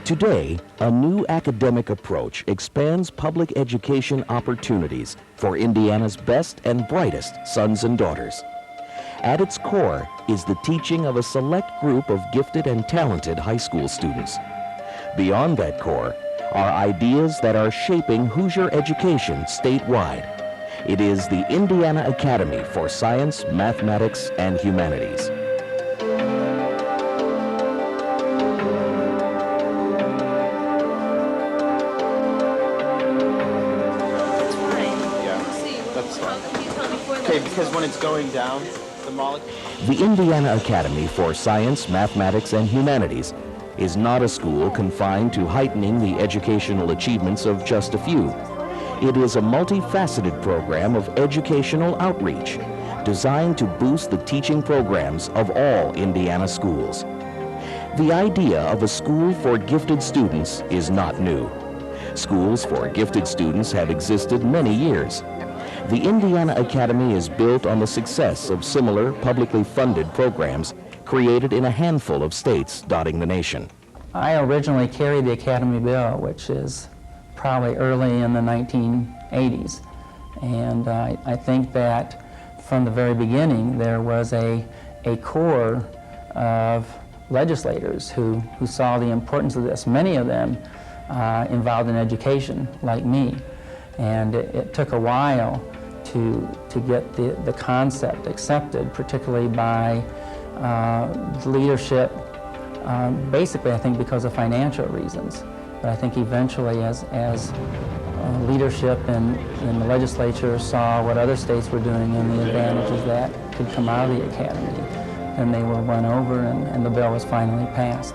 Today, a new academic approach expands public education opportunities for Indiana's best and brightest sons and daughters. At its core is the teaching of a select group of gifted and talented high school students. Beyond that core are ideas that are shaping Hoosier education statewide. It is the Indiana Academy for Science, Mathematics, and Humanities. Okay, because when it's going down, the molecule... The Indiana Academy for Science, Mathematics, and Humanities is not a school confined to heightening the educational achievements of just a few. It is a multifaceted program of educational outreach designed to boost the teaching programs of all Indiana schools. The idea of a school for gifted students is not new. Schools for gifted students have existed many years. The Indiana Academy is built on the success of similar publicly funded programs created in a handful of states dotting the nation. I originally carried the Academy bill, which is probably early in the 1980s. And I think that from the very beginning there was a core of legislators who saw the importance of this, many of them involved in education, like me. And it took a while to get the concept accepted, particularly by the leadership, basically I think because of financial reasons. But I think eventually as leadership in the legislature saw what other states were doing and the advantages that could come out of the academy, then they were won over and the bill was finally passed.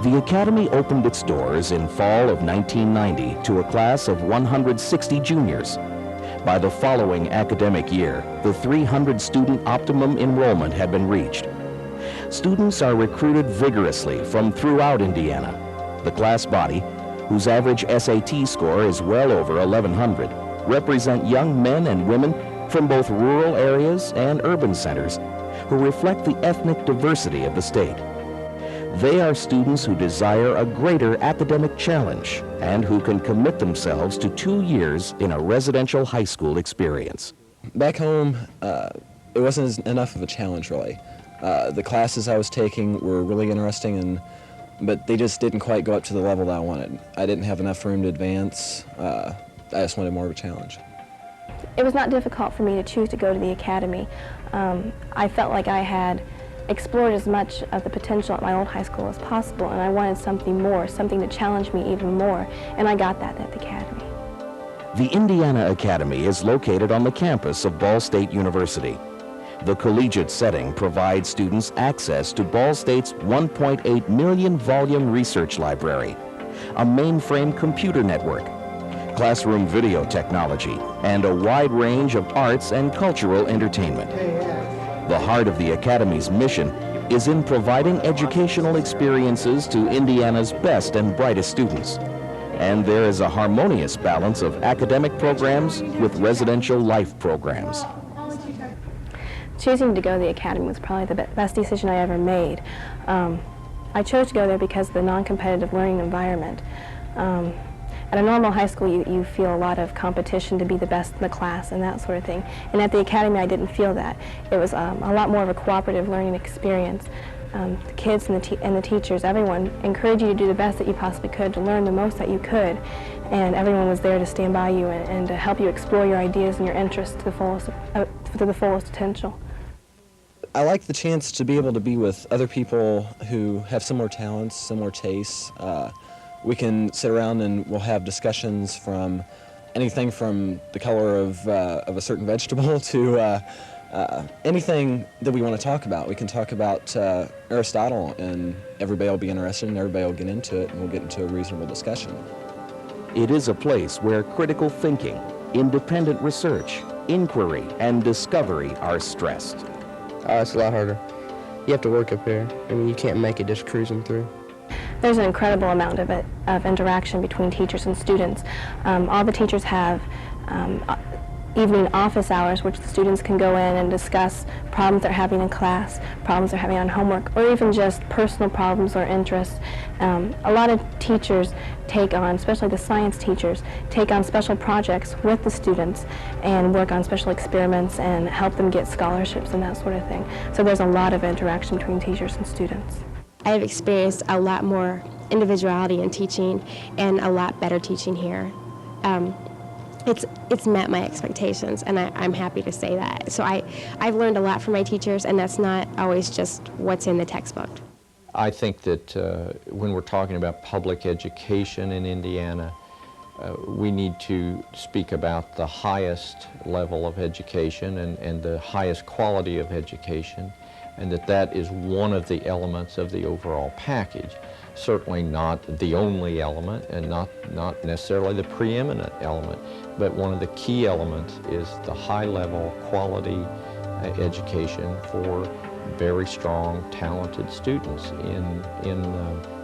The Academy opened its doors in fall of 1990 to a class of 160 juniors. By the following academic year, the 300-student optimum enrollment had been reached. Students are recruited vigorously from throughout Indiana. The class body, whose average SAT score is well over 1,100, represent young men and women from both rural areas and urban centers who reflect the ethnic diversity of the state. They are students who desire a greater academic challenge and who can commit themselves to 2 years in a residential high school experience. Back home, it wasn't enough of a challenge, really. The classes I was taking were really interesting, but they just didn't quite go up to the level that I wanted. I didn't have enough room to advance. I just wanted more of a challenge. It was not difficult for me to choose to go to the academy. I felt like I had explored as much of the potential at my old high school as possible, and I wanted something more, something to challenge me even more, and I got that at the academy. The Indiana Academy is located on the campus of Ball State University. The collegiate setting provides students access to Ball State's 1.8 million volume research library, a mainframe computer network, classroom video technology, and a wide range of arts and cultural entertainment. The heart of the Academy's mission is in providing educational experiences to Indiana's best and brightest students. And there is a harmonious balance of academic programs with residential life programs. Choosing to go to the academy was probably the best decision I ever made. I chose to go there because of the non-competitive learning environment. At a normal high school, you feel a lot of competition to be the best in the class and that sort of thing. And at the academy, I didn't feel that. It was a lot more of a cooperative learning experience. The kids and the teachers, everyone encouraged you to do the best that you possibly could, to learn the most that you could. And everyone was there to stand by you and to help you explore your ideas and your interests to the fullest potential. I like the chance to be able to be with other people who have similar talents, similar tastes. We can sit around and we'll have discussions from anything from the color of a certain vegetable to anything that we want to talk about. We can talk about Aristotle, and everybody will be interested and everybody will get into it, and we'll get into a reasonable discussion. It is a place where critical thinking, independent research, inquiry, and discovery are stressed. It's a lot harder. You have to work up here. I mean, you can't make it just cruising through. There's an incredible amount of interaction between teachers and students. All the teachers have evening office hours, which the students can go in and discuss problems they're having in class, problems they're having on homework, or even just personal problems or interests. A lot of teachers take on, especially the science teachers, take on special projects with the students and work on special experiments and help them get scholarships and that sort of thing. So there's a lot of interaction between teachers and students. I have experienced a lot more individuality in teaching and a lot better teaching here. It's met my expectations, and I'm happy to say that. So I've learned a lot from my teachers, and that's not always just what's in the textbook. I think that when we're talking about public education in Indiana, we need to speak about the highest level of education and the highest quality of education, and that is one of the elements of the overall package. Certainly not the only element and not necessarily the preeminent element, but one of the key elements is the high-level quality education for very strong, talented students in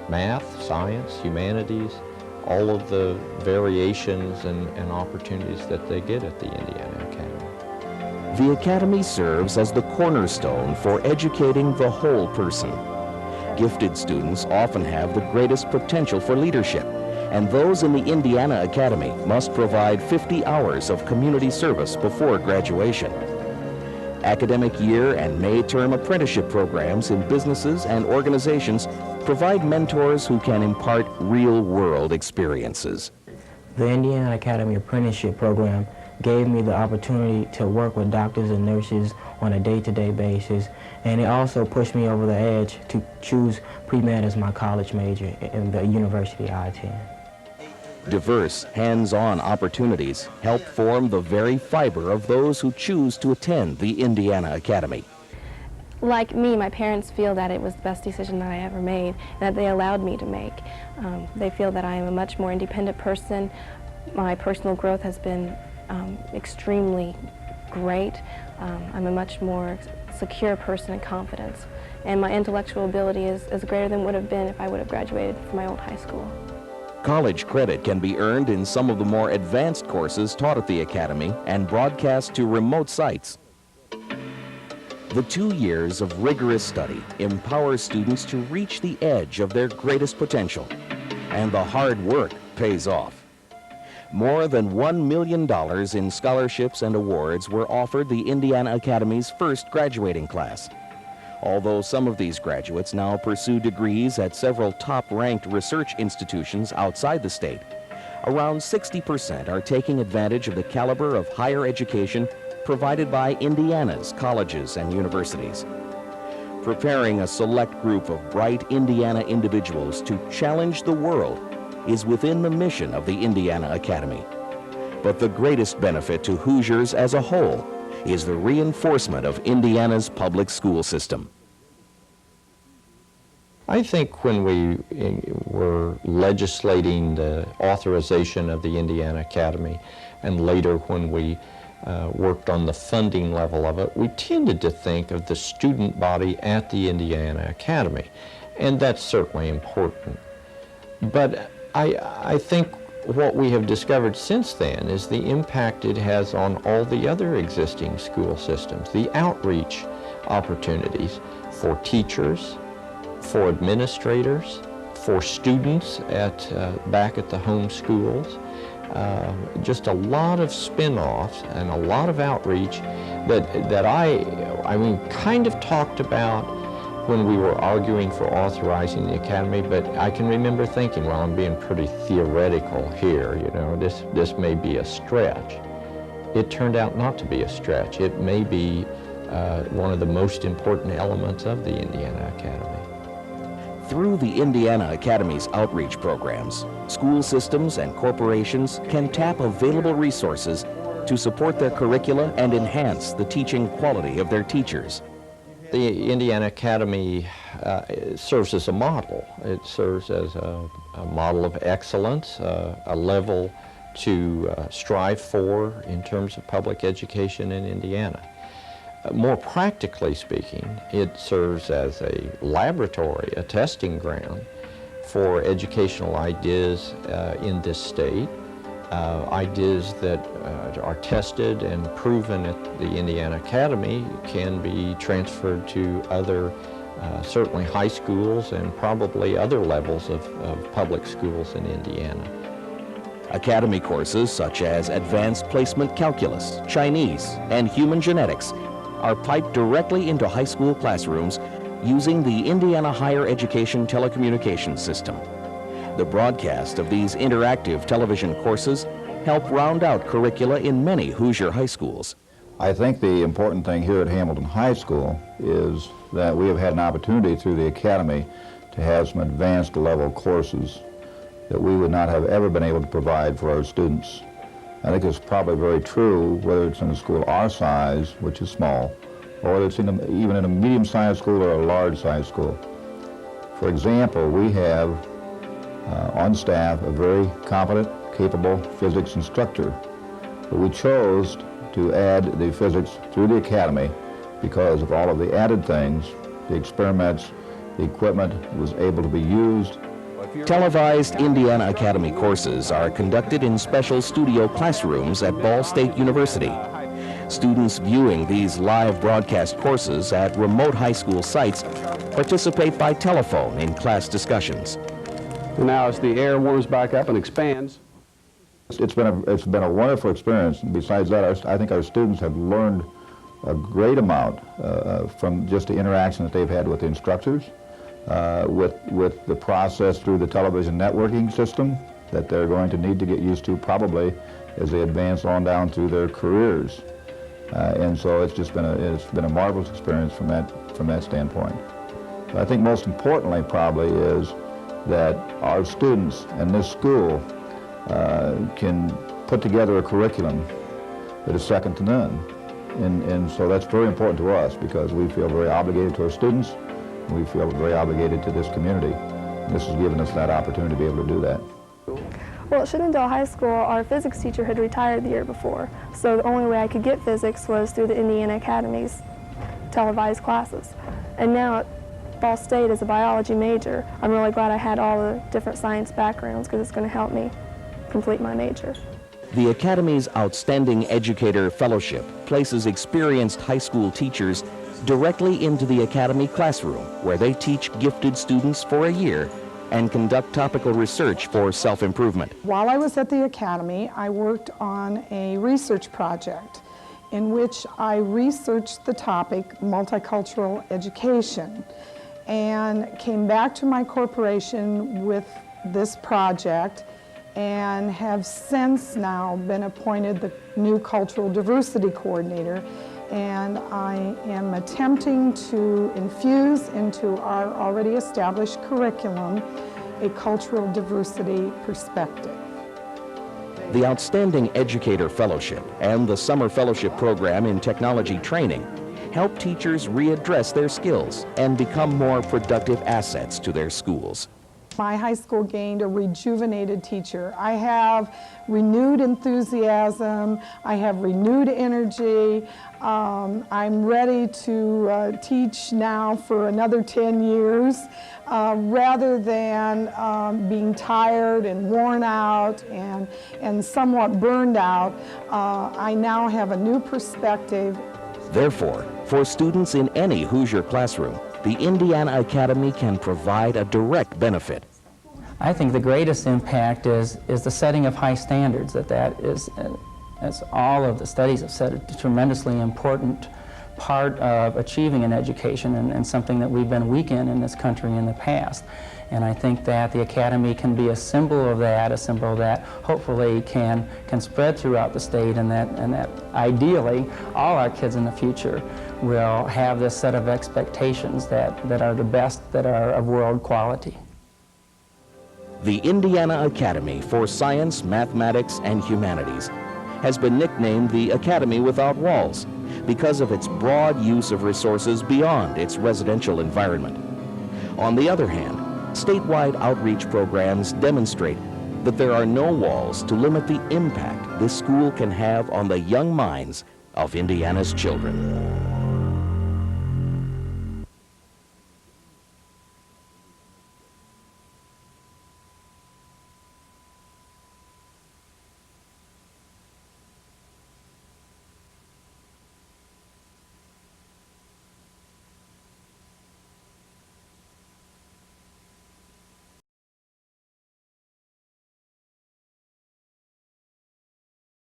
math, science, humanities, all of the variations and opportunities that they get at the Indiana Academy. The Academy serves as the cornerstone for educating the whole person. Gifted students often have the greatest potential for leadership, and those in the Indiana Academy must provide 50 hours of community service before graduation. Academic year and May term apprenticeship programs in businesses and organizations provide mentors who can impart real-world experiences. The Indiana Academy Apprenticeship Program gave me the opportunity to work with doctors and nurses on a day-to-day basis, and it also pushed me over the edge to choose pre-med as my college major in the university I attend. Diverse, hands-on opportunities help form the very fiber of those who choose to attend the Indiana Academy. Like me, my parents feel that it was the best decision that I ever made, that they allowed me to make. They feel that I am a much more independent person. My personal growth has been extremely great. I'm a much more secure person and confidence. And my intellectual ability is greater than would have been if I would have graduated from my old high school. College credit can be earned in some of the more advanced courses taught at the Academy and broadcast to remote sites. The 2 years of rigorous study empower students to reach the edge of their greatest potential, and the hard work pays off. More than $1 million in scholarships and awards were offered the Indiana Academy's first graduating class. Although some of these graduates now pursue degrees at several top-ranked research institutions outside the state, around 60% are taking advantage of the caliber of higher education provided by Indiana's colleges and universities. Preparing a select group of bright Indiana individuals to challenge the world is within the mission of the Indiana Academy. But the greatest benefit to Hoosiers as a whole is the reinforcement of Indiana's public school system. I think when we were legislating the authorization of the Indiana Academy, and later when we worked on the funding level of it, we tended to think of the student body at the Indiana Academy, and that's certainly important. But I think what we have discovered since then is the impact it has on all the other existing school systems, the outreach opportunities for teachers, for administrators, for students back at the home schools. Just a lot of spin-offs and a lot of outreach that I mean, kind of talked about when we were arguing for authorizing the Academy, but I can remember thinking, well, I'm being pretty theoretical here, you know, this may be a stretch. It turned out not to be a stretch. It may be one of the most important elements of the Indiana Academy. Through the Indiana Academy's outreach programs, school systems and corporations can tap available resources to support their curricula and enhance the teaching quality of their teachers. The Indiana Academy serves as a model. It serves as a model of excellence, a level to strive for in terms of public education in Indiana. More practically speaking, it serves as a laboratory, a testing ground for educational ideas in this state, ideas that are tested and proven at the Indiana Academy can be transferred to other, certainly high schools and probably other levels of public schools in Indiana. Academy courses such as Advanced Placement Calculus, Chinese, and Human Genetics are piped directly into high school classrooms using the Indiana Higher Education Telecommunications System. The broadcast of these interactive television courses help round out curricula in many Hoosier high schools. I think the important thing here at Hamilton High School is that we have had an opportunity through the Academy to have some advanced level courses that we would not have ever been able to provide for our students. I think it's probably very true whether it's in a school our size, which is small, or whether it's even in a medium-sized school or a large-sized school. For example, we have on staff a very competent, capable physics instructor, but we chose to add the physics through the Academy because of all of the added things, the experiments, the equipment was able to be used. Televised Indiana Academy courses are conducted in special studio classrooms at Ball State University. Students viewing these live broadcast courses at remote high school sites participate by telephone in class discussions. Now as the air warms back up and expands. It's been a wonderful experience. Besides that, I think our students have learned a great amount from just the interaction that they've had with the instructors, with the process through the television networking system that they're going to need to get used to probably as they advance on down through their careers. And so it's been a marvelous experience from that standpoint. But I think most importantly probably is that our students and this school can put together a curriculum that is second to none. And so that's very important to us because we feel very obligated to our students, and we feel very obligated to this community. And this has given us that opportunity to be able to do that. Well, at Shenandoah High School, our physics teacher had retired the year before, so the only way I could get physics was through the Indiana Academy's televised classes. And now at Ball State as a biology major, I'm really glad I had all the different science backgrounds because it's going to help me complete my major. The Academy's Outstanding Educator Fellowship places experienced high school teachers directly into the Academy classroom, where they teach gifted students for a year and conduct topical research for self-improvement. While I was at the Academy, I worked on a research project in which I researched the topic multicultural education and came back to my corporation with this project and have since now been appointed the new Cultural Diversity Coordinator, and I am attempting to infuse into our already established curriculum a cultural diversity perspective. The Outstanding Educator Fellowship and the Summer Fellowship Program in Technology Training help teachers readdress their skills and become more productive assets to their schools. My high school gained a rejuvenated teacher. I have renewed enthusiasm, I have renewed energy. I'm ready to teach now for another 10 years rather than being tired and worn out and somewhat burned out. I now have a new perspective. Therefore, for students in any Hoosier classroom, the Indiana Academy can provide a direct benefit. I think the greatest impact is the setting of high standards, that is, as all of the studies have said, a tremendously important part of achieving an education and something that we've been weak in this country in the past. And I think that the Academy can be a symbol of that, a symbol that hopefully can spread throughout the state, and that ideally all our kids in the future will have this set of expectations that are the best, that are of world quality. The Indiana Academy for Science, Mathematics, and Humanities has been nicknamed the Academy Without Walls because of its broad use of resources beyond its residential environment. On the other hand, statewide outreach programs demonstrate that there are no walls to limit the impact this school can have on the young minds of Indiana's children.